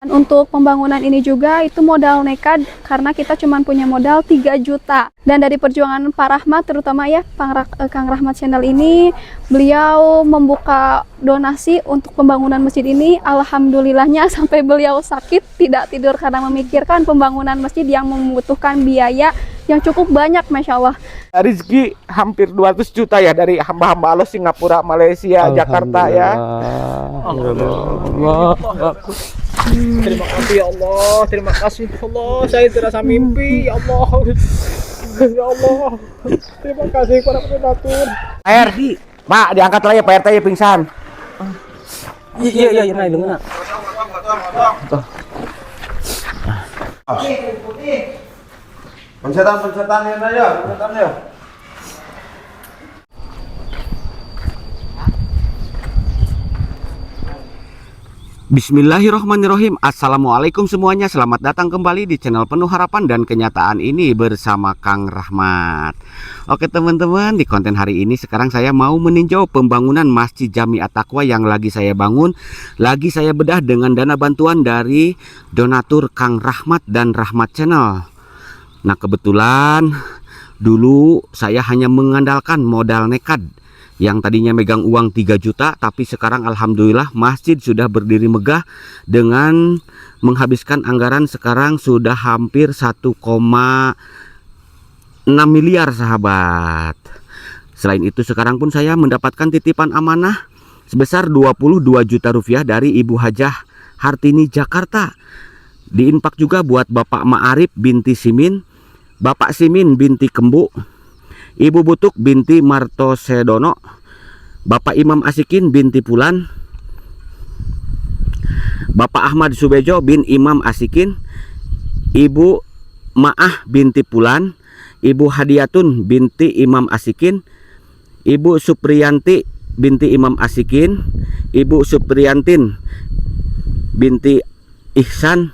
Untuk pembangunan ini juga itu modal nekat karena kita cuma punya modal 3 juta. Dan dari perjuangan Pak Rahmat terutama ya Kang Rahmat Channel ini, beliau membuka donasi untuk pembangunan masjid ini. Alhamdulillahnya sampai beliau sakit tidak tidur karena memikirkan pembangunan masjid yang membutuhkan biaya yang cukup banyak, Masya Allah. Rizki hampir 200 juta ya dari hamba-hamba Allah Singapura, Malaysia, Jakarta ya. Allah. Terima kasih ya Allah, terima kasih ya Allah, saya terasa mimpi ya Allah. Ya Allah, terima kasih kepada donatur. Air, Pak, diangkat lagi Pak RT ya pingsan. Iya, naik dulu nak. Pencetan ya, pencetan ya. Bismillahirrohmanirrohim. Assalamualaikum semuanya. Selamat datang kembali di channel Penuh Harapan dan Kenyataan ini bersama Kang Rahmat. Oke teman-teman, di konten hari ini sekarang saya mau meninjau pembangunan Masjid Jami At-Taqwa yang lagi saya bangun, lagi saya bedah dengan dana bantuan dari donatur Kang Rahmat dan Rahmat Channel. Nah kebetulan dulu saya hanya mengandalkan modal nekat yang tadinya megang uang 3 juta, tapi sekarang alhamdulillah masjid sudah berdiri megah dengan menghabiskan anggaran sekarang sudah hampir 1,6 miliar sahabat. Selain itu sekarang pun saya mendapatkan titipan amanah sebesar 22 juta rupiah dari Ibu Hajah Hartini Jakarta. Diinfak juga buat Bapak Ma'arif binti Simin, Bapak Simin binti Kembu, Ibu Butuk binti Martosedono, Bapak Imam Asikin binti Pulan, Bapak Ahmad Subejo bin Imam Asikin, Ibu Ma'ah binti Pulan, Ibu Hadiatun binti Imam Asikin, Ibu Supriyanti binti Imam Asikin, Ibu Supriyantin binti Ihsan,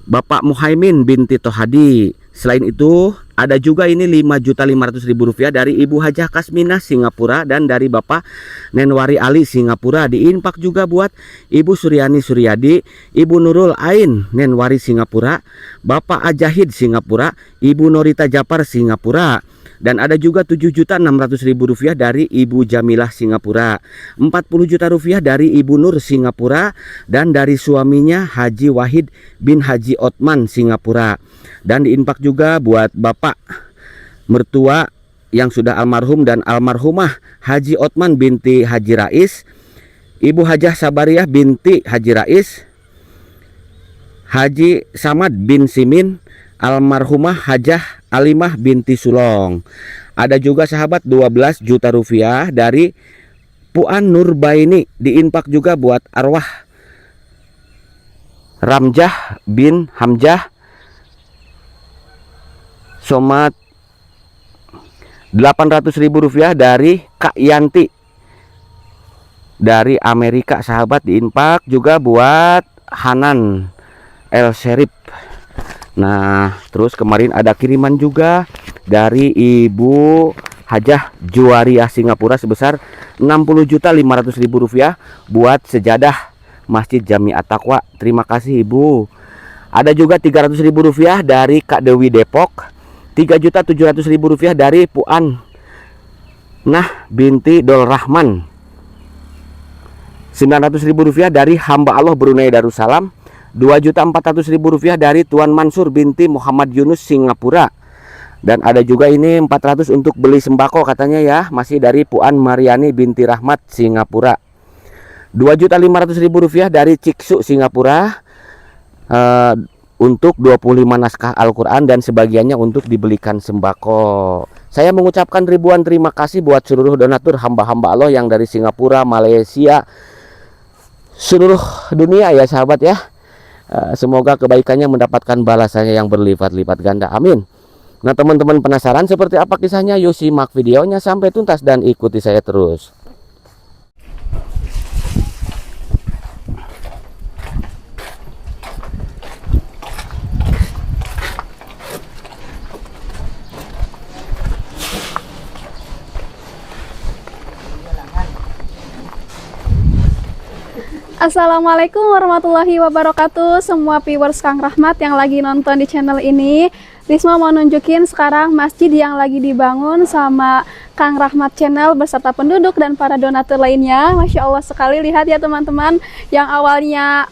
Bapak Muhaimin binti Tohadi. Selain itu ada juga ini 5.500.000 rupiah dari Ibu Hajah Kasminah Singapura dan dari Bapak Nenwari Ali Singapura. Diinfak juga buat Ibu Suryani Suryadi, Ibu Nurul Ain Nenwari Singapura, Bapak Ajahid Singapura, Ibu Norita Japar Singapura. Dan ada juga 7.600.000 rupiah dari Ibu Jamilah Singapura, 40 juta rupiah dari Ibu Nur Singapura, dan dari suaminya Haji Wahid bin Haji Otman Singapura. Dan diinfak juga buat Bapak mertua yang sudah almarhum dan almarhumah Haji Otman binti Haji Rais, Ibu Hajah Sabariah binti Haji Rais, Haji Samad bin Simin, almarhumah Hajah Alimah binti Sulong. Ada juga sahabat 12 juta rupiah dari Puan Nurbaini. Diinfak juga buat arwah Ramjah bin Hamjah Somat, 800.000 rupiah dari Kak Yanti dari Amerika sahabat. Diinfak juga buat Hanan El Sherif. Nah terus kemarin ada kiriman juga dari Ibu Hajah Juwariah Singapura sebesar 60.500.000 rupiah buat sejadah Masjid Jami At-Taqwa. Terima kasih Ibu. Ada juga 300.000 rupiah dari Kak Dewi Depok, 3.700.000 rupiah dari Puan Nah binti Dol Rahman, 900.000 rupiah dari hamba Allah Brunei Darussalam, 2.400.000 rupiah dari Tuan Mansur binti Muhammad Yunus Singapura. Dan ada juga ini 400 untuk beli sembako katanya ya, masih dari Puan Mariani binti Rahmat Singapura. 2.500.000 rupiah dari Ciksu Singapura untuk 25 naskah Al-Quran dan sebagiannya untuk dibelikan sembako. Saya mengucapkan ribuan terima kasih buat seluruh donatur hamba-hamba Allah yang dari Singapura, Malaysia, seluruh dunia ya sahabat ya. Semoga kebaikannya mendapatkan balasannya yang berlipat-lipat ganda. Amin. Nah teman-teman penasaran seperti apa kisahnya? Yuk simak videonya sampai tuntas dan ikuti saya terus. Assalamualaikum warahmatullahi wabarakatuh. Semua viewers Kang Rahmat yang lagi nonton di channel ini, Risma mau nunjukin sekarang masjid yang lagi dibangun sama Kang Rahmat Channel beserta penduduk dan para donatur lainnya. Masya Allah sekali, lihat ya teman-teman, yang awalnya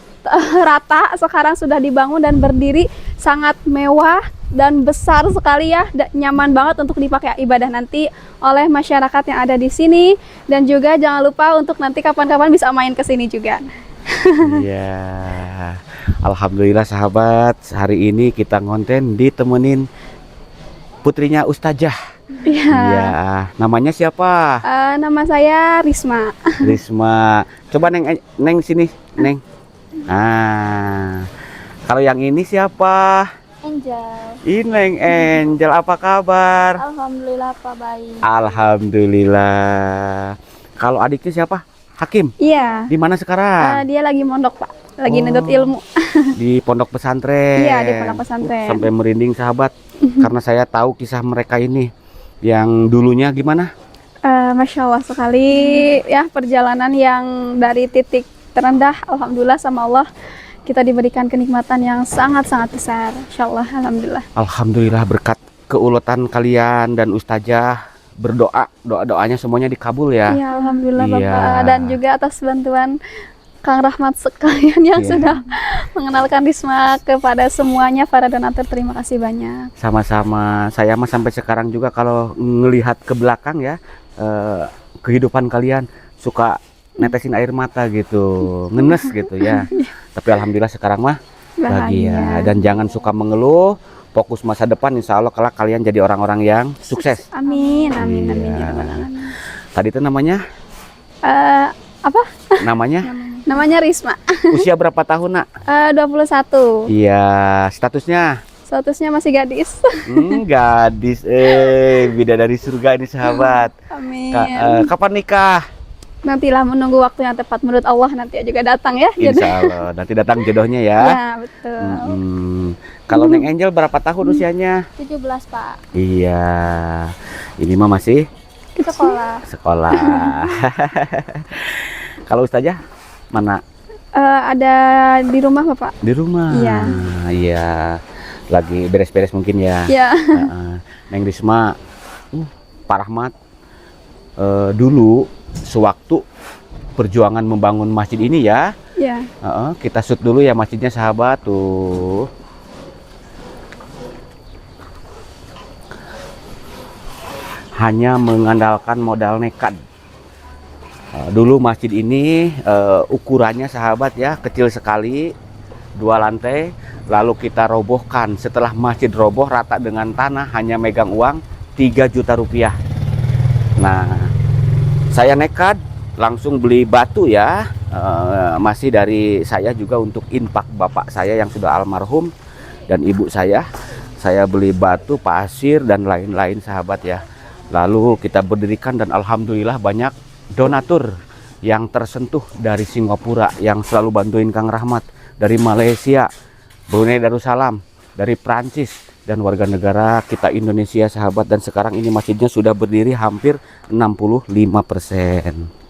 rata sekarang sudah dibangun dan berdiri, sangat mewah dan besar sekali ya, nyaman banget untuk dipakai ibadah nanti oleh masyarakat yang ada di sini. Dan juga jangan lupa untuk nanti kapan-kapan bisa main ke sini juga. Iya, alhamdulillah sahabat, hari ini kita ngonten ditemenin putrinya Ustazah. Iya. Iya, namanya siapa? Nama saya Risma. Risma. Coba neng sini, neng. Kalau yang ini siapa? Angel. Neng Angel, apa kabar? Alhamdulillah Pak, baik. Alhamdulillah. Kalau adiknya siapa? Hakim. Iya. Di mana sekarang? Dia lagi mondok Pak, lagi nuntut ilmu. Di pondok pesantren. Iya, di pondok pesantren. Sampai merinding sahabat, karena saya tahu kisah mereka ini. Yang dulunya gimana? Masya Allah sekali ya, perjalanan yang dari titik terendah, alhamdulillah sama Allah kita diberikan kenikmatan yang sangat-sangat besar. Insya Allah, alhamdulillah. Alhamdulillah berkat keuletan kalian dan Ustazah berdoa, doanya semuanya dikabul ya. Iya, alhamdulillah Iya. Bapak, dan juga atas bantuan Kang Rahmat sekalian yang Iya. sudah mengenalkan Risma kepada semuanya para donatur. Terima kasih banyak. Sama-sama. Saya mah sampai sekarang juga kalau ngelihat ke belakang ya, kehidupan kalian suka netesin air mata gitu, ngenes gitu ya. Tapi alhamdulillah sekarang mah bahagia. Dan jangan suka mengeluh, fokus masa depan, insya Allah kelak kalian jadi orang-orang yang sukses. Amin, amin, amin. Iya. Ya Rabbal Alamin. Tadi itu namanya? Apa? Namanya? Namanya Risma. Usia berapa tahun nak? 21. Iya, statusnya? Statusnya masih gadis. Gadis, bidadari surga ini sahabat. Amin. Kapan nikah? Nantilah menunggu waktu yang tepat, menurut Allah nanti juga datang ya. Insya Allah, nanti datang jodohnya ya. Ya, betul. Kalau Neng Angel berapa tahun usianya? 17 Pak. Iya, ini mah masih Sekolah. Kalau Ustazah mana? Ada di rumah Bapak. Di rumah. Iya. Iya, lagi beres-beres mungkin ya. Ya. Neng Risma, Pak Rahmat, dulu sewaktu perjuangan membangun masjid ini ya. Ya. Kita shoot dulu ya masjidnya sahabat tuh. Hanya mengandalkan modal nekat. Dulu masjid ini ukurannya sahabat ya, kecil sekali, 2 lantai, lalu kita robohkan. Setelah masjid roboh rata dengan tanah, hanya megang uang 3 juta rupiah. Nah, saya nekat langsung beli batu ya, masih dari saya juga untuk infak bapak saya yang sudah almarhum dan ibu saya beli batu, pasir dan lain-lain sahabat ya. Lalu kita berdirikan dan alhamdulillah banyak donatur yang tersentuh dari Singapura yang selalu bantuin Kang Rahmat, dari Malaysia, Brunei Darussalam, dari Prancis, dan warga negara kita Indonesia sahabat. Dan sekarang ini masjidnya sudah berdiri hampir 65%.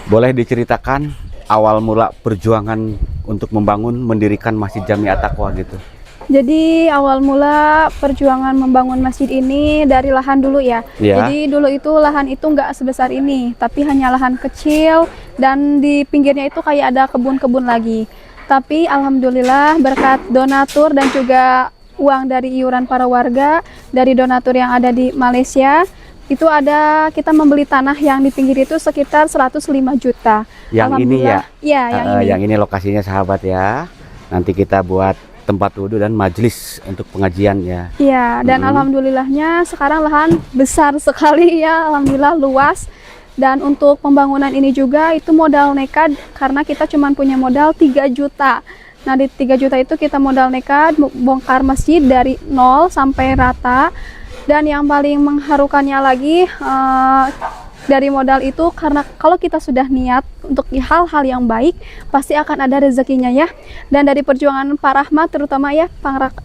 Boleh diceritakan awal mula perjuangan untuk membangun, mendirikan Masjid Jami At-Taqwa gitu? Jadi awal mula perjuangan membangun masjid ini dari lahan dulu ya. Ya. Jadi dulu itu lahan itu nggak sebesar ini, tapi hanya lahan kecil dan di pinggirnya itu kayak ada kebun-kebun lagi. Tapi alhamdulillah berkat donatur dan juga uang dari iuran para warga, dari donatur yang ada di Malaysia, itu ada, kita membeli tanah yang di pinggir itu sekitar 105 juta. Yang ini ya? Iya, yang ini. Yang ini lokasinya sahabat ya. Nanti kita buat tempat wudhu dan majelis untuk pengajian ya. Iya, dan alhamdulillahnya sekarang lahan besar sekali ya, alhamdulillah luas. Dan untuk pembangunan ini juga itu modal nekat karena kita cuma punya modal 3 juta. Nah, di 3 juta itu kita modal nekat bongkar masjid dari nol sampai rata. Dan yang paling mengharukannya lagi dari modal itu, karena kalau kita sudah niat untuk hal-hal yang baik pasti akan ada rezekinya ya. Dan dari perjuangan Pak Rahmat terutama ya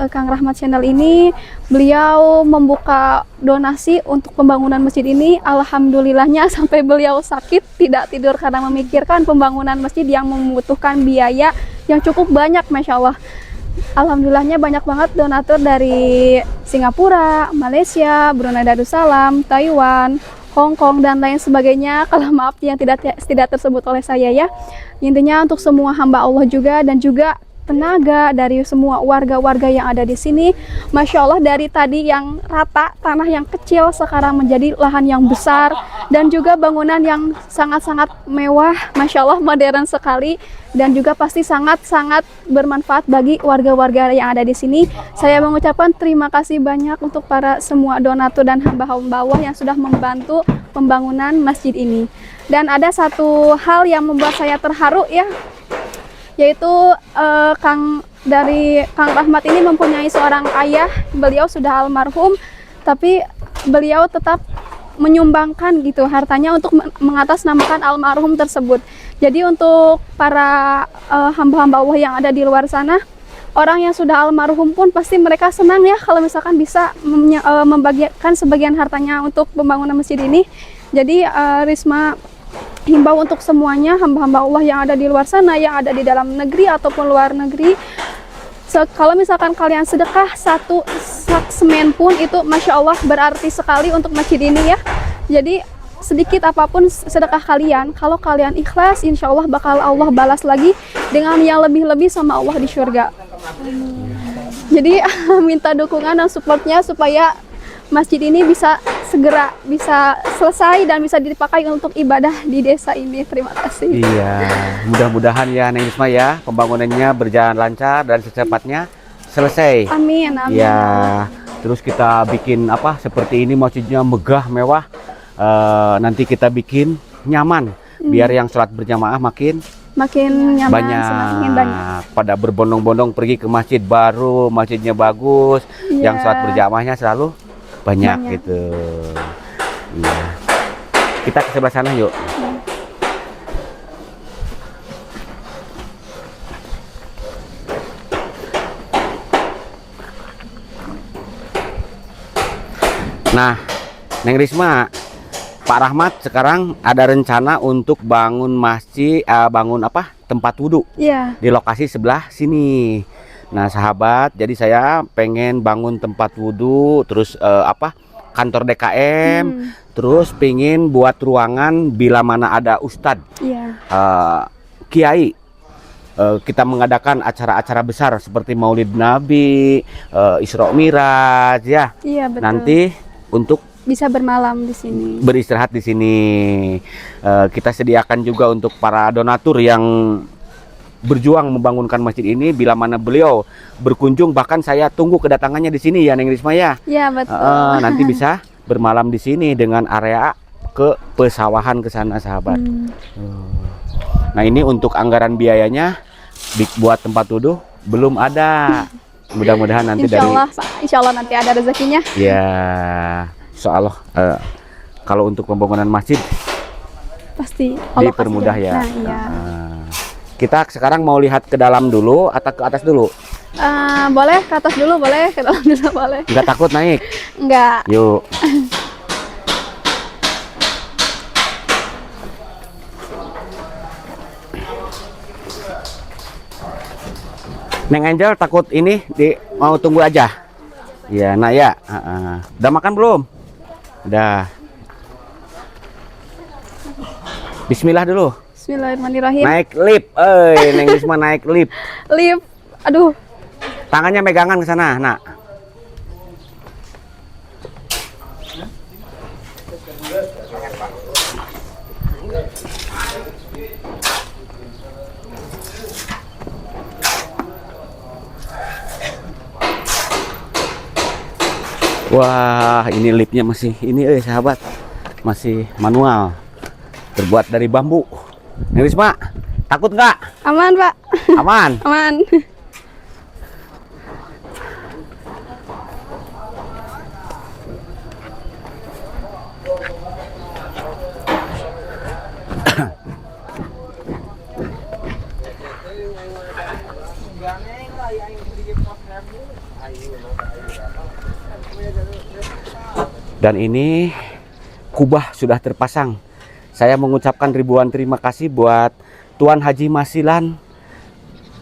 Kang Rahmat Channel ini, beliau membuka donasi untuk pembangunan masjid ini. Alhamdulillahnya sampai beliau sakit tidak tidur karena memikirkan pembangunan masjid yang membutuhkan biaya yang cukup banyak, Masya Allah. Alhamdulillahnya banyak banget donatur dari Singapura, Malaysia, Brunei Darussalam, Taiwan, Hong Kong dan lain sebagainya. Kalau maaf yang tidak tersebut oleh saya ya. Intinya untuk semua hamba Allah juga, dan juga tenaga dari semua warga-warga yang ada di sini. Masya Allah, dari tadi yang rata, tanah yang kecil sekarang menjadi lahan yang besar, dan juga bangunan yang sangat-sangat mewah, Masya Allah, modern sekali, dan juga pasti sangat-sangat bermanfaat bagi warga-warga yang ada di sini. Saya mengucapkan terima kasih banyak untuk para semua donatur dan hamba-hamba Allah yang sudah membantu pembangunan masjid ini. Dan ada satu hal yang membuat saya terharu ya, yaitu Kang Rahmat ini mempunyai seorang ayah. Beliau sudah almarhum, tapi beliau tetap menyumbangkan gitu hartanya untuk mengatasnamakan almarhum tersebut. Jadi untuk para hamba-hamba Allah yang ada di luar sana, orang yang sudah almarhum pun pasti mereka senang ya kalau misalkan bisa membagikan sebagian hartanya untuk pembangunan masjid ini. Jadi Risma himbau untuk semuanya hamba-hamba Allah yang ada di luar sana, yang ada di dalam negeri ataupun luar negeri, kalau misalkan kalian sedekah 1 sak semen pun, itu Masya Allah berarti sekali untuk masjid ini ya. Jadi sedikit apapun sedekah kalian, kalau kalian ikhlas, insya Allah bakal Allah balas lagi dengan yang lebih-lebih sama Allah di surga. Jadi minta dukungan dan supportnya supaya masjid ini bisa segera bisa selesai dan bisa dipakai untuk ibadah di desa ini. Terima kasih. Iya, mudah-mudahan ya Neng Risma ya, pembangunannya berjalan lancar dan secepatnya selesai. Amin, amin. Ya, terus kita bikin apa seperti ini, masjidnya megah, mewah. Nanti kita bikin nyaman, biar yang sholat berjamaah makin nyaman, banyak. semakin banyak. Pada berbondong-bondong pergi ke masjid baru, masjidnya bagus, yang sholat berjamaahnya selalu banyak gitu. Iya. Kita ke sebelah sana yuk. Nah, Neng Risma, Pak Rahmat sekarang ada rencana untuk bangun masjid, bangun apa? Tempat wudhu. Iya. Di lokasi sebelah sini. Nah, sahabat, jadi saya pengen bangun tempat wudhu, terus kantor DKM, terus pengen buat ruangan bila mana ada ustadz, kiai. Kita mengadakan acara-acara besar seperti Maulid Nabi, Isra Miraj ya. Iya, betul. Nanti untuk bisa bermalam di sini, beristirahat di sini. Kita sediakan juga untuk para donatur yang berjuang membangunkan masjid ini. Bila mana beliau berkunjung, bahkan saya tunggu kedatangannya di sini ya Neng Risma ya. Iya, betul. Nanti bisa bermalam di sini dengan area ke pesawahan ke sana sahabat. Nah, ini untuk anggaran biayanya buat tempat wudhu belum ada. Mudah-mudahan nanti insya Allah nanti ada rezekinya. Ya, soalnya kalau untuk pembangunan masjid pasti dipermudah ya. Nah, iya. Kita sekarang mau lihat ke dalam dulu atau ke atas dulu? Boleh ke atas dulu, boleh ke dalam dulu, boleh. Nggak takut naik? Nggak. Yuk. Neng Angel takut ini mau tunggu aja. Ya, nah ya. Udah makan belum? Udah. Bismillah dulu. Bismillahirrahmanirrahim. Naik lift, Neng Risma naik lift. Lift, aduh. Tangannya megangan ke sana, nak. Wah, ini liftnya masih ini sahabat. Masih manual. Terbuat dari bambu. Nih Risma, takut nggak? Aman, Pak. Aman. Aman. Dan ini kubah sudah terpasang. Saya mengucapkan ribuan terima kasih buat Tuan Haji Masilan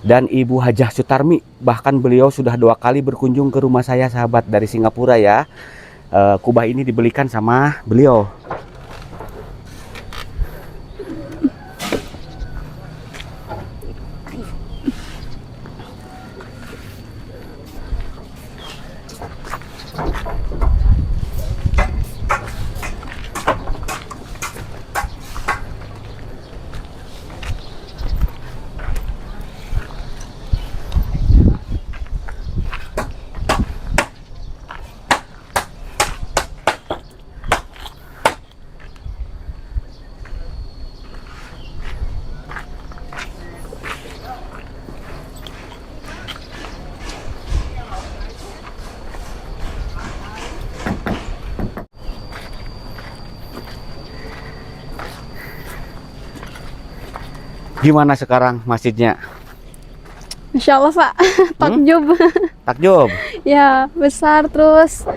dan Ibu Hajah Sutarmi. Bahkan beliau sudah 2 kali berkunjung ke rumah saya sahabat dari Singapura ya. Kubah ini dibelikan sama beliau. Gimana sekarang masjidnya? Masya Allah, Pak. Takjub. Takjub. Ya, besar terus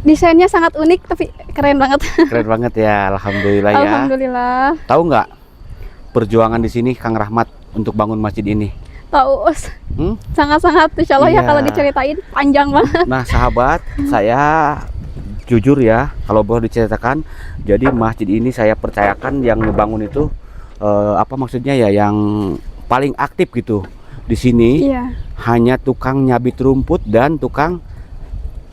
desainnya sangat unik tapi keren banget. Keren banget ya, alhamdulillah ya. Alhamdulillah. Tahu nggak perjuangan di sini Kang Rahmat untuk bangun masjid ini? Tahu. Sangat-sangat Insya Allah Iya. ya kalau diceritain panjang banget. Nah sahabat, saya jujur ya, kalau boleh diceritakan, jadi masjid ini saya percayakan yang ngebangun itu apa maksudnya ya, yang paling aktif gitu di sini. Iya. Hanya tukang nyabit rumput dan tukang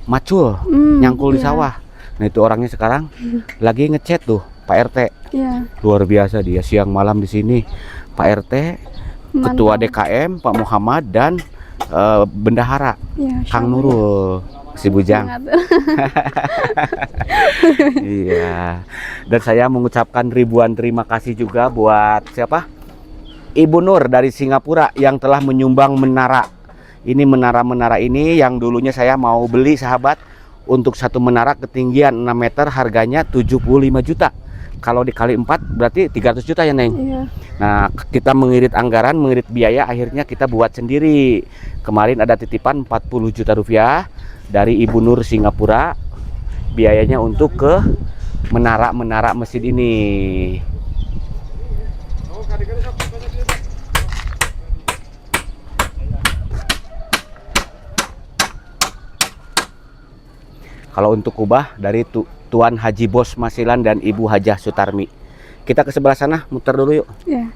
macul nyangkul di iya. sawah. Nah itu orangnya sekarang lagi ngechat tuh Pak RT. Iya. Luar biasa dia siang malam di sini. Pak RT, Ketua Mantap. DKM Pak Muhammad dan Bendahara Iya, Insya Kang Allah. Nurul si Bujang. Semangat. Iya. Dan saya mengucapkan ribuan terima kasih juga buat siapa? Ibu Nur dari Singapura yang telah menyumbang menara. Ini menara-menara ini yang dulunya saya mau beli sahabat. Untuk satu menara ketinggian 6 meter harganya 75 juta. Kalau dikali 4 berarti 300 juta ya Neng. Iya. Nah kita mengirit anggaran, mengirit biaya, akhirnya kita buat sendiri. Kemarin ada titipan 40 juta rupiah dari Ibu Nur Singapura. Biayanya untuk ke menara-menara masjid ini. Kalau untuk kubah dari Tuan Haji Bos Masilan dan Ibu Hajah Sutarmi. Kita ke sebelah sana, muter dulu yuk. Iya.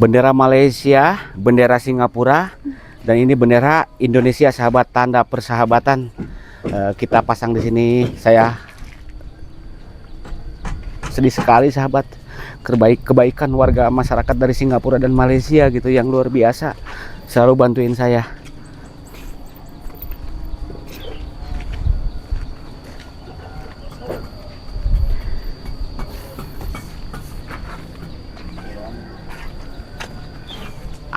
Bendera Malaysia, bendera Singapura, dan ini bendera Indonesia sahabat, tanda persahabatan. Kita pasang di sini. Saya sedih sekali sahabat, kebaikan warga masyarakat dari Singapura dan Malaysia gitu yang luar biasa, selalu bantuin saya.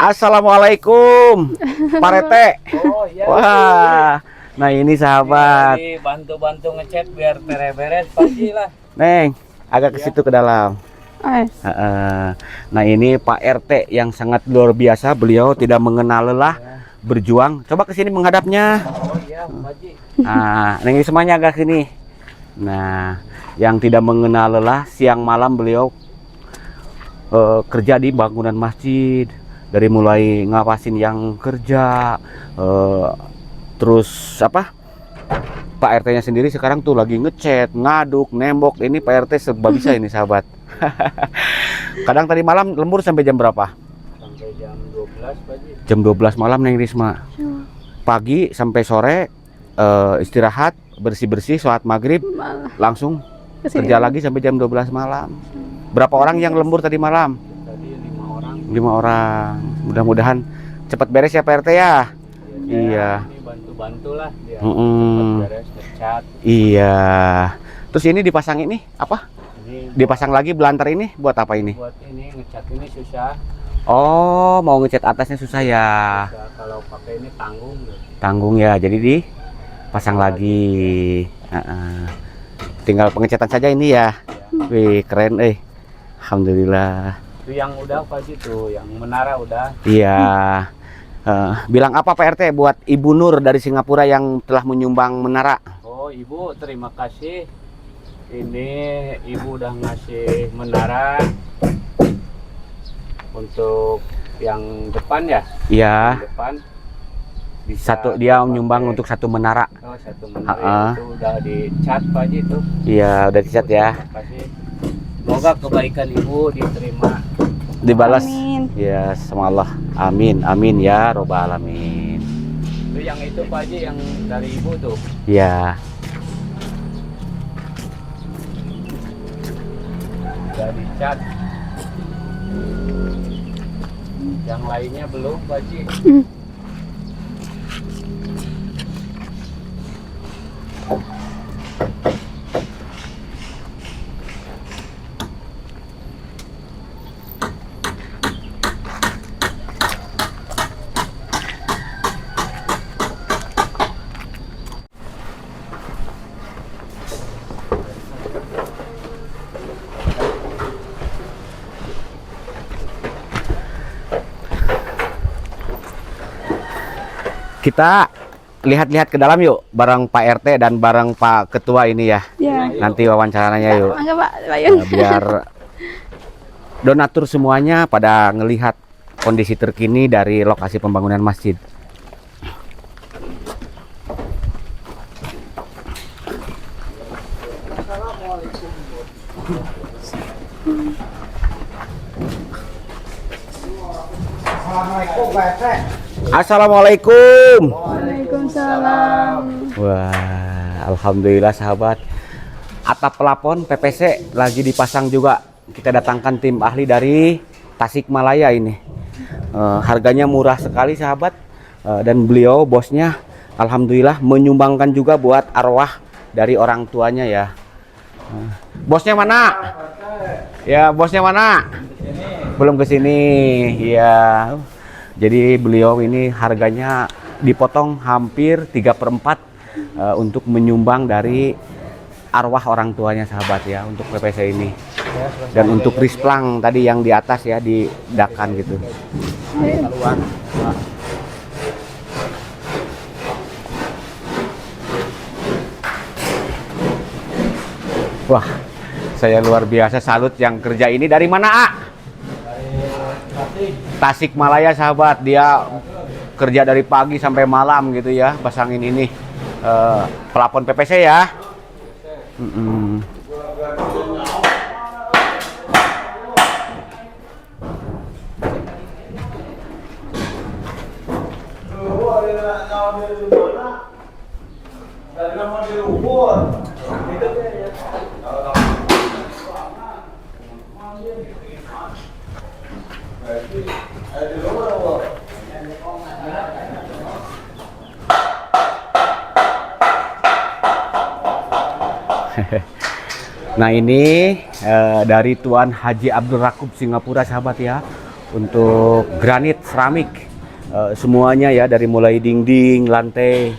Assalamualaikum Pak Rete. Oh iya. Wah, Nah ini sahabat. Jadi bantu-bantu ngecat biar beres-beres pagi lah. Neng, agak ke situ ke dalam. Eh, Nah ini Pak RT yang sangat luar biasa. Beliau tidak mengenal lelah, berjuang. Coba ke sini menghadapnya. Oh iya, Haji. Nah, Neng semuanya agak sini. Nah, yang tidak mengenal lelah, siang malam beliau kerja di bangunan masjid. Dari mulai ngawasin yang kerja, terus apa? Pak RT-nya sendiri sekarang tuh lagi ngecat, ngaduk, nembok. Ini Pak RT serba bisa ini sahabat. Kadang tadi malam lembur sampai jam berapa? Sampai jam 12 pagi. Jam 12 malam Neng Risma. Pagi sampai sore istirahat, bersih-bersih, sholat maghrib, malah langsung kesini. kerja lagi sampai jam 12 malam. Berapa orang yang lembur tadi malam? Tadi 5 orang. 5 orang. Mudah-mudahan cepat beres ya Pak RT ya. Iya. Ini bantu-bantu lah biar Mm-mm. cepat beres ngecat. Iya. Terus ini dipasang ini apa? Ini Dipasang lagi belantar ini buat apa ini? buat ini ngecat ini susah. Oh, mau ngecat atasnya susah ya. Susah kalau pakai ini tanggung gitu. Tanggung ya. Jadi dipasang lagi. Tinggal pengecatan saja ini ya. Wih, keren Alhamdulillah. Itu yang udah pagi tuh, yang menara udah. Iya. Bilang apa Pak RT buat Ibu Nur dari Singapura yang telah menyumbang menara? Oh Ibu, terima kasih. Ini Ibu udah ngasih menara untuk yang depan ya. Iya. Yang depan. Bisa Dia pakai- menyumbang untuk satu menara. Oh, satu menara itu udah dicat Pak Haji itu. Iya, udah dicat ya. Terima kasih. Semoga kebaikan Ibu diterima. Dibalas. Amin. Ya, sama Allah. Amin, amin ya robbal alamin. Itu yang itu Pak Haji yang dari Ibu tuh. Ya. Udah dicat. Yang lainnya belum Pak Haji. Kita lihat-lihat ke dalam yuk, bareng Pak RT dan bareng Pak Ketua ini ya. Ya. Nanti wawancaranya yuk. Mangga Pak, Bayun. Biar donatur semuanya pada ngelihat kondisi terkini dari lokasi pembangunan masjid. Assalamualaikum Pak RT. Assalamualaikum. Waalaikumsalam. Wah, alhamdulillah sahabat. Atap pelafon PPC lagi dipasang juga. Kita datangkan tim ahli dari Tasikmalaya ini. Harganya murah sekali sahabat. Dan beliau bosnya alhamdulillah menyumbangkan juga buat arwah dari orang tuanya ya. Bosnya mana? Ya, bosnya mana? Belum ke sini. Ya. Jadi beliau ini harganya dipotong hampir 3/4 untuk menyumbang dari arwah orang tuanya sahabat ya untuk PPC ini. Dan untuk risplang tadi yang di atas ya didakan gitu. Keluar. Wah, saya luar biasa salut yang kerja ini. Dari mana, A? Tasikmalaya sahabat. Dia kerja dari pagi sampai malam gitu ya, pasangin ini pelafon PPC ya. Nah ini dari Tuan Haji Abdul Rakub Singapura sahabat ya, untuk granit seramik semuanya ya, dari mulai dinding, lantai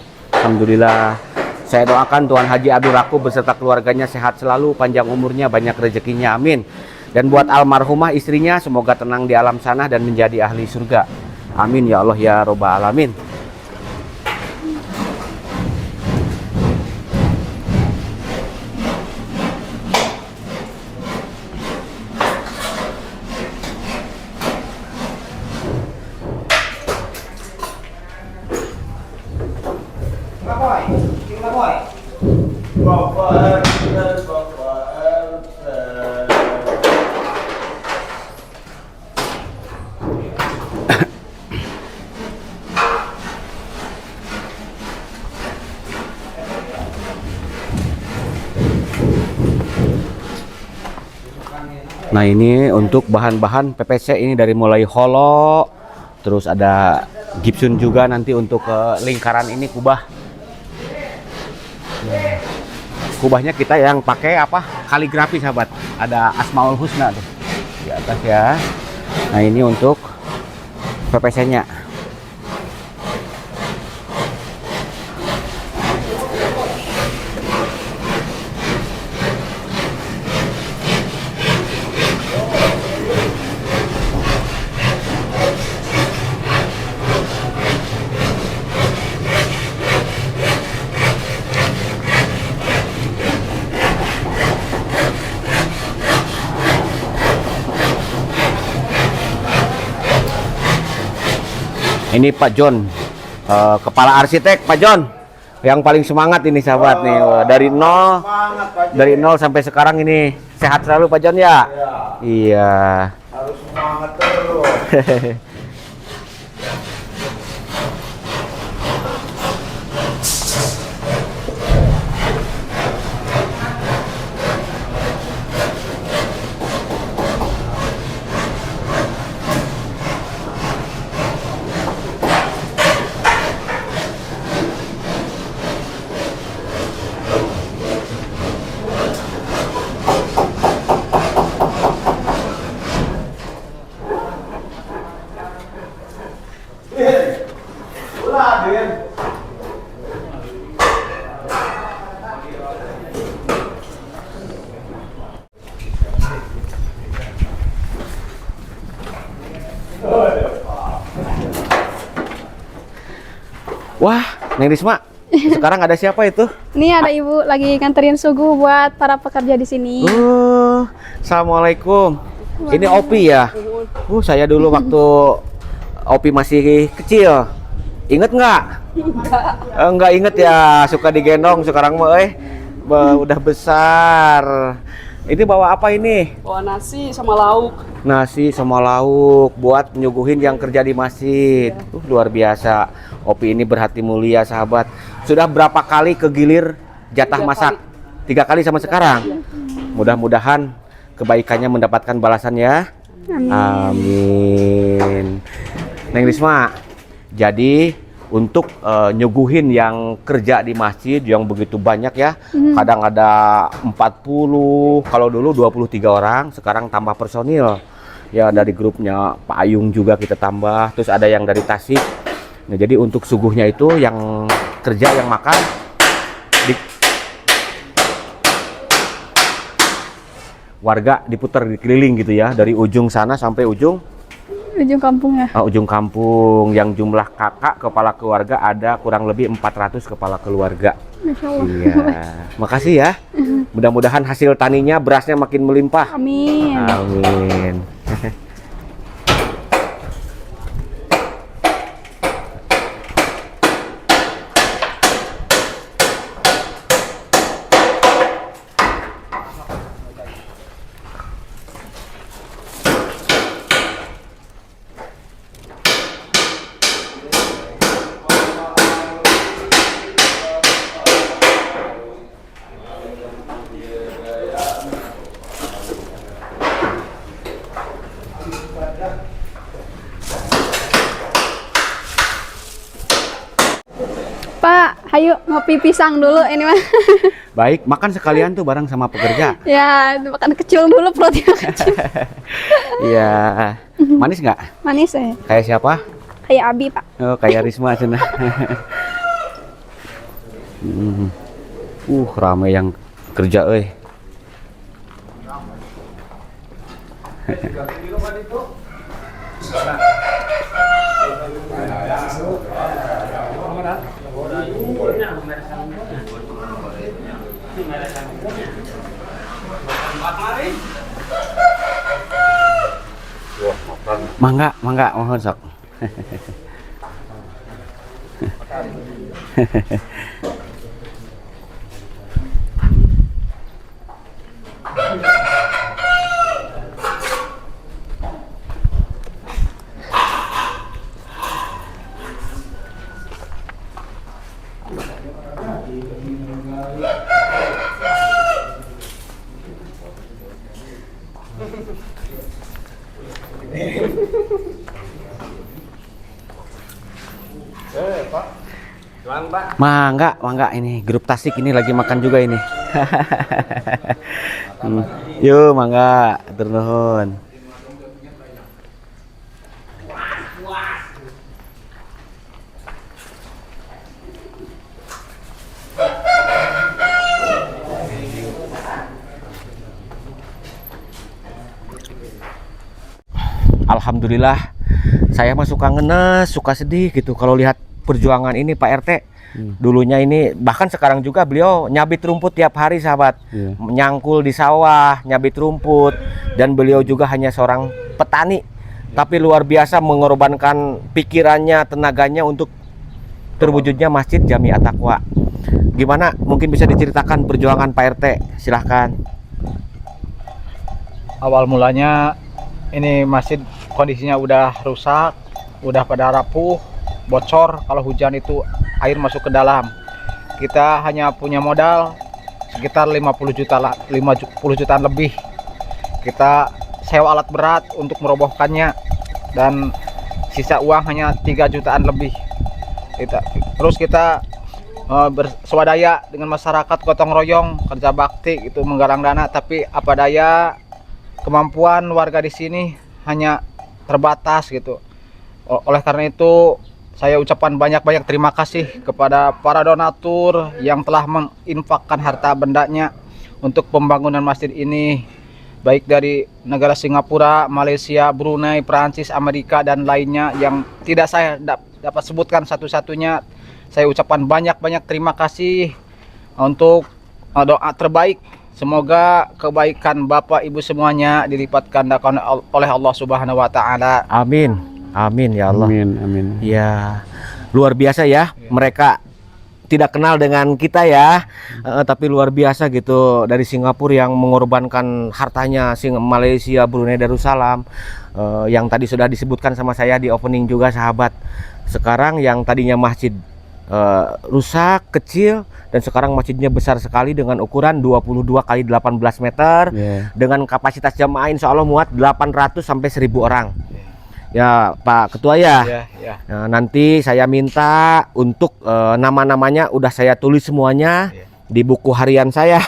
Alhamdulillah. Saya doakan Tuan Haji Abdul Raku beserta keluarganya sehat selalu, panjang umurnya, banyak rezekinya, amin. Dan buat almarhumah istrinya, semoga tenang di alam sana dan menjadi ahli surga. Amin ya Allah ya Robbal Alamin. Nah ini untuk bahan-bahan PPC ini dari mulai holo, terus ada gipsun juga nanti untuk lingkaran ini kubah. Kubahnya kita yang pakai apa? Kaligrafi sahabat. Ada Asmaul Husna tuh di atas ya. Nah ini untuk PPC-nya. Ini Pak John, kepala arsitek Pak John, yang paling semangat ini sahabat nih. Wah, dari nol sampai sekarang ini sehat selalu Pak John ya. Iya. Harus semangat terus. Wah, Neng Risma, sekarang ada siapa itu? Ini ada ibu lagi nganterin sugu buat para pekerja di sini. Assalamualaikum. Ini Opi ya? Saya dulu waktu Opi masih kecil. Ingat nggak? Nggak inget ya, suka digendong. Sekarang mah udah besar. Ini bawa apa ini? Bawa nasi sama lauk. Nasi sama lauk buat nyuguhin yang kerja di masjid. Luar biasa. Opi ini berhati mulia sahabat. Sudah berapa kali kegilir jatah masak? 3 kali sama sekarang. Mudah-mudahan kebaikannya mendapatkan balasan ya. Amin. Neng Risma, jadi untuk nyuguhin yang kerja di masjid yang begitu banyak ya, kadang ada 40, kalau dulu 23 orang, sekarang tambah personil ya, dari grupnya Pak Ayung juga kita tambah, terus ada yang dari Tasik. Nah jadi untuk suguhnya itu yang kerja yang makan warga diputar dikeliling gitu ya, dari ujung sana sampai ujung kampung ya. Ujung kampung, yang jumlah kakak kepala keluarga ada kurang lebih 400 kepala keluarga. Masya Allah. Iya, makasih ya. Mudah-mudahan hasil taninya berasnya makin melimpah. Amin. Amin. Pak, ayo ngopi pisang dulu ini mah. Baik, makan sekalian tuh bareng sama pekerja. Ya, makan kecil dulu perutnya kecil. Iya. Manis nggak? Manis ya. Kayak siapa? Kayak Abi, Pak. Oh, kayak Risma cina. Ramai yang kerja euy. Mangga, mohon sok. Mangga ini grup Tasik ini lagi makan juga ini. Yuk mangga, atur nuhun. Alhamdulillah, saya mah suka ngenes, suka sedih gitu kalau lihat perjuangan ini Pak RT. Dulunya ini bahkan sekarang juga beliau nyabit rumput tiap hari sahabat, nyangkul di sawah, nyabit rumput, dan beliau juga hanya seorang petani, tapi luar biasa mengorbankan pikirannya, tenaganya untuk terwujudnya Masjid Jami At-Taqwa. Gimana? Mungkin bisa diceritakan perjuangan Pak RT, silahkan. Awal mulanya ini masjid kondisinya udah rusak, udah pada rapuh, bocor. Kalau hujan itu air masuk ke dalam. Kita hanya punya modal sekitar 50 jutaan lebih. Kita sewa alat berat untuk merobohkannya, dan sisa uang hanya 3 jutaan lebih. Terus kita berswadaya dengan masyarakat, gotong royong, kerja bakti itu menggalang dana, tapi apa daya kemampuan warga di sini hanya terbatas gitu. Oleh karena itu saya ucapkan banyak-banyak terima kasih kepada para donatur yang telah menginfakkan harta bendanya untuk pembangunan masjid ini, baik dari negara Singapura, Malaysia, Brunei, Prancis, Amerika, dan lainnya yang tidak saya dapat sebutkan satu-satunya. Saya ucapkan banyak-banyak terima kasih untuk doa terbaik. Semoga kebaikan Bapak Ibu semuanya dilipat gandakan oleh Allah Subhanahu wa taala. Amin. Amin ya Allah. Amin. Ya, luar biasa ya. Mereka tidak kenal dengan kita ya, tapi luar biasa gitu, dari Singapura yang mengorbankan hartanya, Malaysia, Brunei Darussalam, yang tadi sudah disebutkan sama saya di opening juga sahabat. Sekarang yang tadinya masjid rusak, kecil, dan sekarang masjidnya besar sekali dengan ukuran 22 kali 18 meter, dengan kapasitas jamaah insya Allah muat 800 sampai 1000 orang. Ya Pak Ketua ya. Nah, nanti saya minta untuk nama-namanya udah saya tulis semuanya di buku harian saya.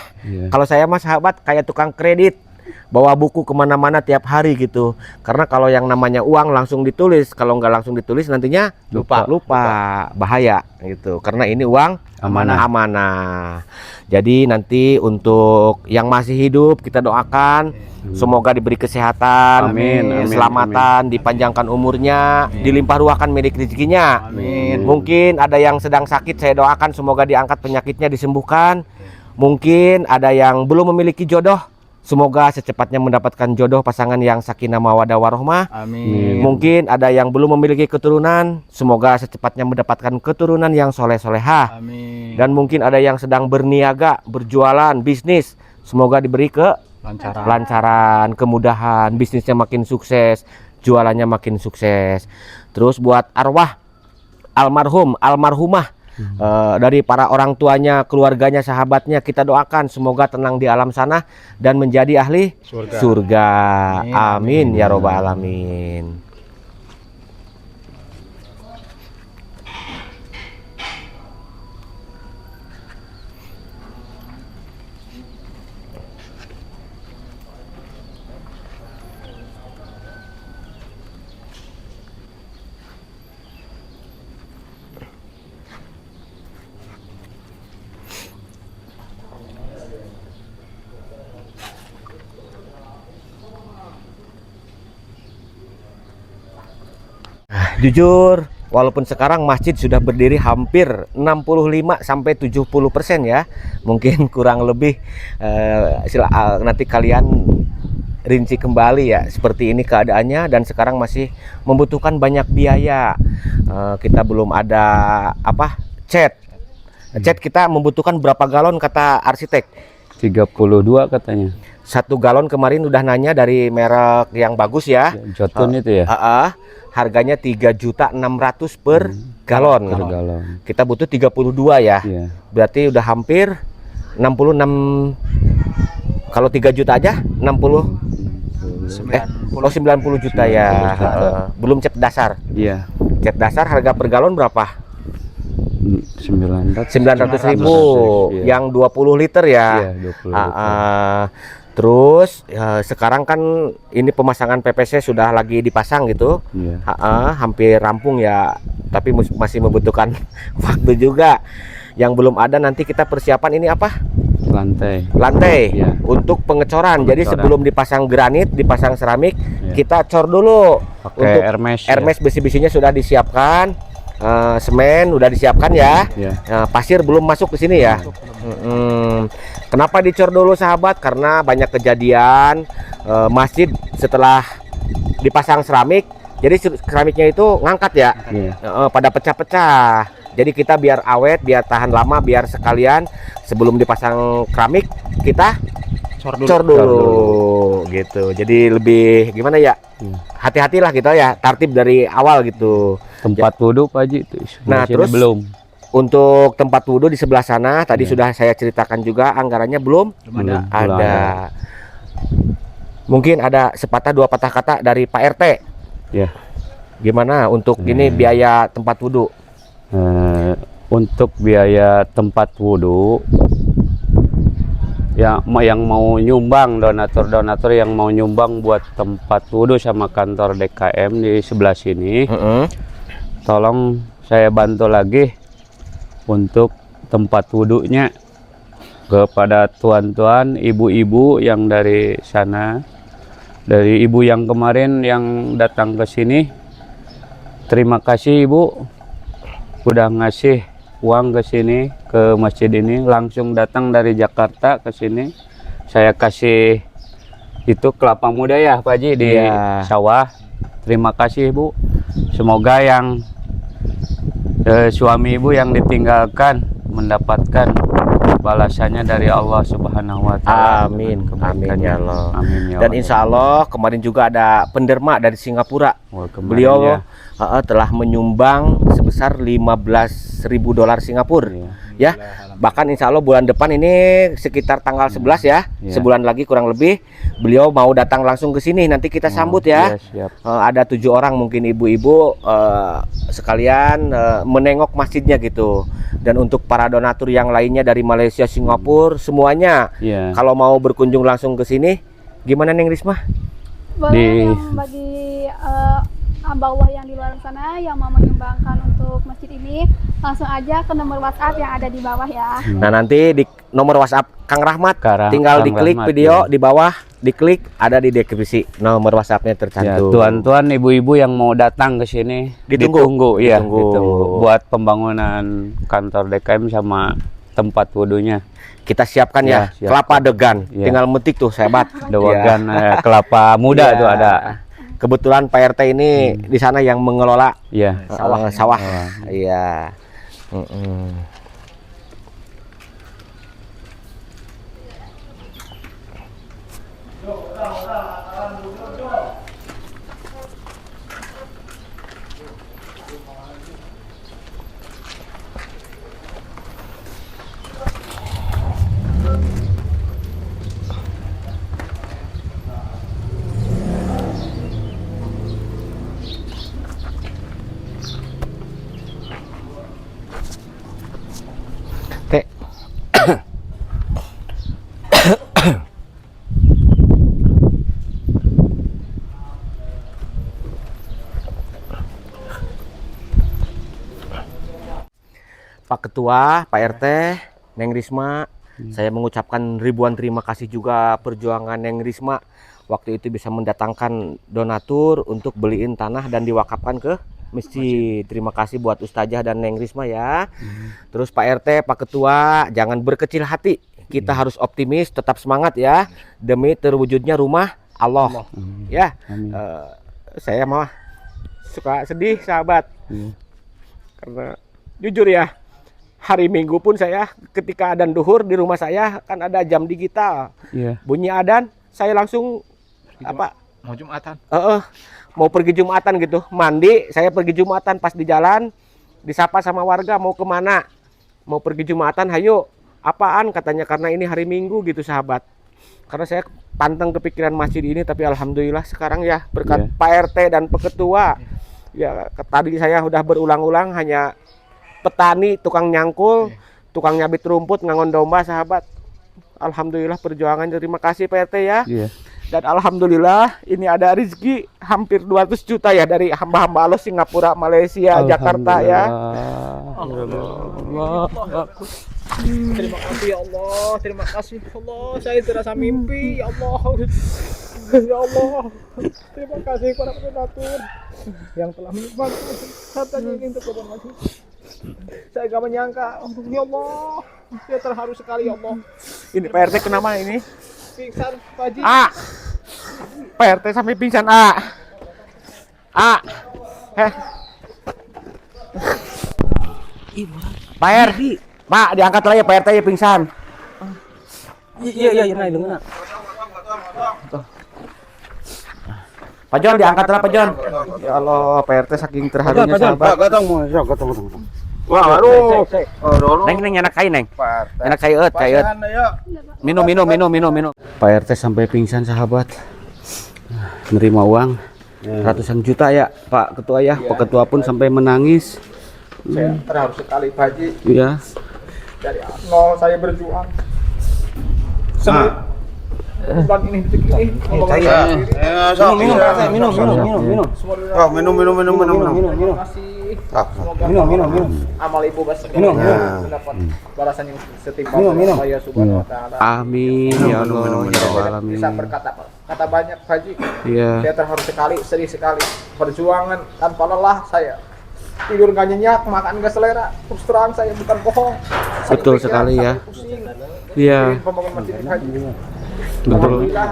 Kalau saya mah sahabat kayak tukang kredit, bawa buku kemana-mana tiap hari gitu. Karena kalau yang namanya uang langsung ditulis, kalau nggak langsung ditulis nantinya lupa, bahaya gitu. Karena ini uang amanah. Jadi nanti untuk yang masih hidup kita doakan semoga diberi kesehatan, keselamatan, dipanjangkan umurnya, dilimpah ruahkan medik rezekinya. Mungkin ada yang sedang sakit, saya doakan semoga diangkat penyakitnya, disembuhkan. Mungkin ada yang belum memiliki jodoh, semoga secepatnya mendapatkan jodoh pasangan yang sakinah mawaddah warahmah. Mungkin ada yang belum memiliki keturunan, semoga secepatnya mendapatkan keturunan yang soleh-solehah. Dan mungkin ada yang sedang berniaga, berjualan, bisnis, semoga diberi kelancaran, kemudahan, bisnisnya makin sukses, jualannya makin sukses. Terus buat arwah almarhum, almarhumah, dari para orang tuanya, keluarganya, sahabatnya, kita doakan semoga tenang di alam sana dan menjadi ahli surga. Amin ya robbal alamin. Jujur, walaupun sekarang masjid sudah berdiri hampir 65 sampai 70% ya. Mungkin kurang lebih nanti kalian rinci kembali ya seperti ini keadaannya, dan sekarang masih membutuhkan banyak biaya. Kita belum ada cat. Cat kita membutuhkan berapa galon kata arsitek? 32 katanya. 1 galon kemarin udah nanya dari merek yang bagus ya. Jotun itu ya. Harganya 3.600.000 per galon. Per galon. Kita butuh 32 ya. Iya. Berarti udah hampir 66. Kalau 3 juta aja 60 90 juta ya. Belum cat dasar. Iya. Cat dasar harga per galon berapa? 900.000. 900.000 Iya. yang 20 liter ya. Iya, 20 liter. Terus sekarang kan ini pemasangan PPC sudah lagi dipasang gitu. Iya. Hampir rampung ya, tapi masih membutuhkan waktu juga. Yang belum ada nanti kita persiapan ini apa? Lantai Iya. untuk pengecoran. Jadi sebelum dipasang granit, dipasang seramik, Iya. kita cor dulu. Pakai Untuk Hermes. Hermes besi-besinya sudah disiapkan. Semen udah disiapkan ya. Ya. Pasir belum masuk ke sini ya. Kenapa dicor dulu sahabat? Karena banyak kejadian masjid setelah dipasang seramik, jadi keramiknya itu ngangkat ya. Pada pecah-pecah. Jadi kita biar awet, biar tahan lama, biar sekalian sebelum dipasang keramik kita cor dulu gitu. Jadi lebih gimana ya? Hati-hatilah kita ya, tertib dari awal gitu. Tempat wudhu Pak Haji itu. Nah, terus belum. Untuk tempat wudhu di sebelah sana tadi sudah saya ceritakan juga, anggarannya belum ada. Mungkin ada sepatah dua patah kata dari Pak RT. Ya. Gimana untuk ini biaya tempat wudhu? Untuk biaya tempat wudhu ya, yang mau nyumbang, donatur yang mau nyumbang buat tempat wudhu sama kantor DKM di sebelah sini, tolong saya bantu lagi untuk tempat wudhunya kepada tuan-tuan, ibu-ibu yang dari sana, dari ibu yang kemarin yang datang ke sini. Terima kasih Ibu udah ngasih uang ke sini, ke masjid ini, langsung datang dari Jakarta ke sini. Saya kasih itu kelapa muda ya Pak Haji di sawah. Terima kasih Ibu. Semoga yang suami Ibu yang ditinggalkan mendapatkan balasannya dari Allah Subhanahu wa Ta'ala. Amin, amin ya Allah. Amin ya Dan Allah. insya Allah kemarin juga ada penderma dari Singapura. Beliau telah menyumbang sebesar 15.000 dolar Singapura. Ya, bahkan insya Allah bulan depan ini sekitar tanggal 11 ya, sebulan lagi kurang lebih, beliau mau datang langsung ke sini. Nanti kita sambut ya. Ada 7 orang mungkin ibu-ibu sekalian menengok masjidnya gitu. Dan untuk para donatur yang lainnya dari Malaysia, Singapura, semuanya kalau mau berkunjung langsung ke sini, gimana Neng Risma? Boleh yang bagi bawah yang di luar sana yang mau menyumbangkan untuk masjid ini, langsung aja ke nomor WhatsApp yang ada di bawah ya. Nah, nanti di nomor WhatsApp Kang Rahmat tinggal diklik video di bawah, diklik, ada di deskripsi nomor WhatsAppnya tercantum. Tuan-tuan, ibu-ibu yang mau datang ke sini ditunggu buat pembangunan kantor DKM sama tempat wudhunya. Kita siapkan ya, kelapa degan, tinggal metik tuh sahabat. Degan kelapa muda tuh ada. Kebetulan Pak RT ini di sana yang mengelola sawah. Iya. Pak Ketua, Pak RT, Neng Risma, saya mengucapkan ribuan terima kasih juga perjuangan Neng Risma waktu itu bisa mendatangkan donatur untuk beliin tanah dan diwakafkan ke masjid. Terima kasih buat Ustazah dan Neng Risma ya. Terus Pak RT, Pak Ketua, jangan berkecil hati. Kita harus optimis, tetap semangat ya, demi terwujudnya rumah Allah. Ya, saya mah suka sedih sahabat, karena jujur ya, hari Minggu pun saya ketika adzan duhur di rumah saya kan ada jam digital, bunyi adzan, saya langsung Mau Jumatan. mau pergi Jumatan gitu, mandi, saya pergi Jumatan, pas di jalan disapa sama warga mau kemana, mau pergi Jumatan, hayo. Apaan katanya, karena ini hari Minggu gitu sahabat. Karena saya pantang kepikiran masjid ini, tapi alhamdulillah sekarang ya berkat Pak RT dan Pak Ketua. Ya tadi saya udah berulang-ulang hanya petani, tukang nyangkul, tukang nyabit rumput, ngangon domba sahabat. Alhamdulillah perjuangan, terima kasih Pak RT ya. Dan alhamdulillah ini ada rezeki hampir 200 juta ya dari hamba-hamba Allah Singapura, Malaysia, Jakarta ya. Terima kasih ya Allah, terima kasih Allah, saya terasa mimpi ya Allah. Ya Allah, terima kasih kepada donatur yang telah menyumbang hartanya ini untuk korban masjid. Saya gak menyangka, ya Allah, saya terharu sekali ya Allah. Ini Pak RT kenapa ini? Pingsan Pak Haji. Pak RT sampai pingsan Pak RT, Pak diangkat lah ya Pak RT ya pingsan. Iya, naik dulu. Pak Jon diangkat lah Pak Jon. Ya Allah, Pak RT saking terharunya sahabat. Gotong. Wah, aduh. Neng enak kai neng. Enak kai eut. Minum. Pak RT sampai pingsan sahabat. Nerima uang ratusan juta ya Pak Ketua ya. Pak Ketua pun sampai menangis. Saya terharu sekali Pak Haji. Iya. Dari nol saya berjuang. Bulan ini detik ini. Minum. Minum. Amal ibu mendapat balasan yang setimpal saya subhanahu wa ta'ala. Amin ya Allah ya Rabbal alamin. Bisa berkata banyak Pak Haji. Iya. Saya terharu sekali, sedih sekali. Perjuangan tanpa lelah saya. Tidur gak nyenyak, makan gak selera. Terus terang saya bukan bohong. Betul sekali ya. Iya. Pembangun masjid Pak Haji. Betul. Alhamdulillah.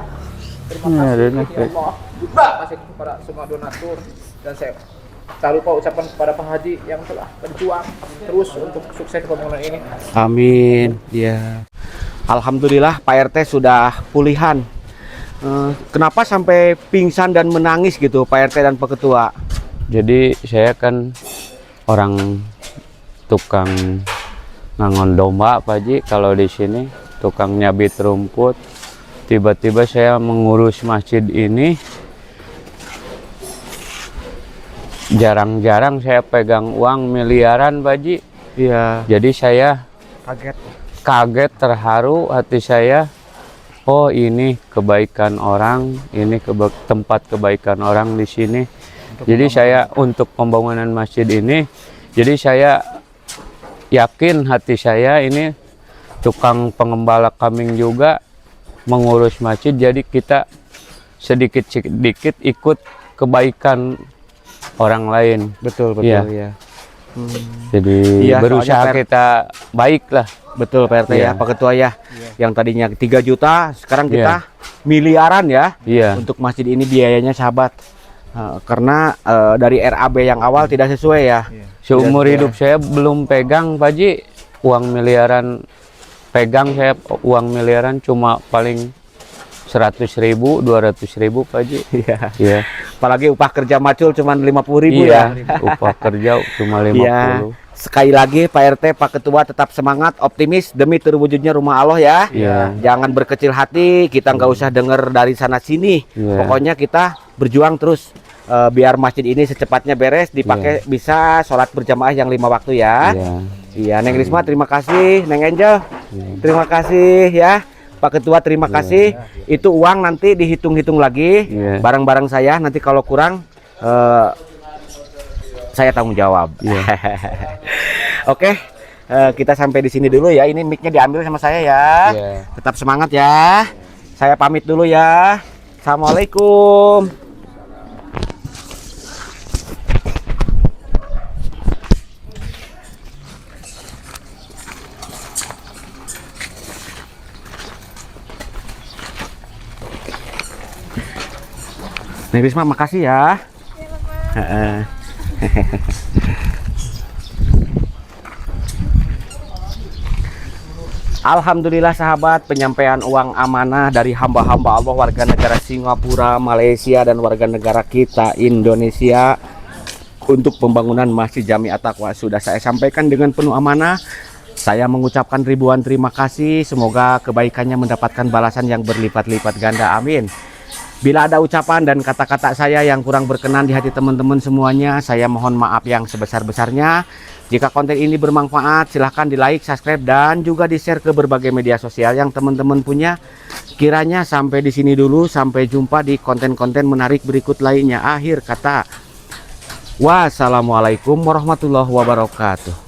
Terima kasih ya Allah. Terima kasih kepada semua donatur, dan saya tak lupa ucapan kepada Pak Haji yang telah berjuang terus untuk sukses pembangunan ini. Amin. Ya. Alhamdulillah Pak RT sudah pulihan. Kenapa sampai pingsan dan menangis gitu Pak RT dan Pak Ketua? Jadi saya kan orang tukang ngangon domba Pak Haji, kalau di sini tukang nyabit rumput. Tiba-tiba saya mengurus masjid ini, jarang-jarang saya pegang uang miliaran Pak Haji. Iya. Jadi saya kaget, terharu hati saya. Oh, ini kebaikan orang, ini tempat kebaikan orang di sini. Jadi saya untuk pembangunan masjid ini, jadi saya yakin hati saya ini tukang pengembala kambing juga mengurus masjid, jadi kita sedikit-sedikit ikut kebaikan orang lain. Betul Ya. ya. Jadi Iya, berusaha soalnya kita baik lah. Betul Pak RT ya, Iya. Pak Ketua ya. Yang tadinya 3 juta, sekarang kita miliaran ya. Iya. Untuk masjid ini biayanya sahabat. Karena dari RAB yang awal tidak sesuai ya. Seumur hidup saya belum pegang Pak Haji uang miliaran. Pegang saya uang miliaran cuma paling 100.000, 200.000 Pak Haji. Iya. Apalagi upah kerja macul cuma 50.000 ya. Upah kerja cuma 50. Iya. Sekali lagi Pak RT, Pak Ketua tetap semangat, optimis demi terwujudnya rumah Allah ya. Iya. Jangan berkecil hati, kita nggak usah dengar dari sana sini. Iya. Pokoknya kita berjuang terus biar masjid ini secepatnya beres, dipakai bisa sholat berjamaah yang 5 waktu ya. Iya. Iya, Neng Risma terima kasih, Neng Angel terima kasih ya. Pak Ketua terima kasih. Itu uang nanti dihitung-hitung lagi. Iya. Barang-barang saya nanti kalau kurang saya tanggung jawab. Oke, kita sampai di sini dulu ya. Ini mic-nya diambil sama saya ya. Iya. Tetap semangat ya. Saya pamit dulu ya. Assalamualaikum. Neng Risma makasih ya. Heeh. Alhamdulillah sahabat, penyampaian uang amanah dari hamba-hamba Allah warga negara Singapura, Malaysia dan warga negara kita Indonesia untuk pembangunan Masjid Jami At-Taqwa sudah saya sampaikan dengan penuh amanah. Saya mengucapkan ribuan terima kasih, semoga kebaikannya mendapatkan balasan yang berlipat-lipat ganda, amin. Bila ada ucapan dan kata-kata saya yang kurang berkenan di hati teman-teman semuanya, saya mohon maaf yang sebesar-besarnya. Jika konten ini bermanfaat, silahkan di like, subscribe, dan juga di share ke berbagai media sosial yang teman-teman punya. Kiranya sampai di sini dulu, sampai jumpa di konten-konten menarik berikut lainnya. Akhir kata, wassalamualaikum warahmatullahi wabarakatuh.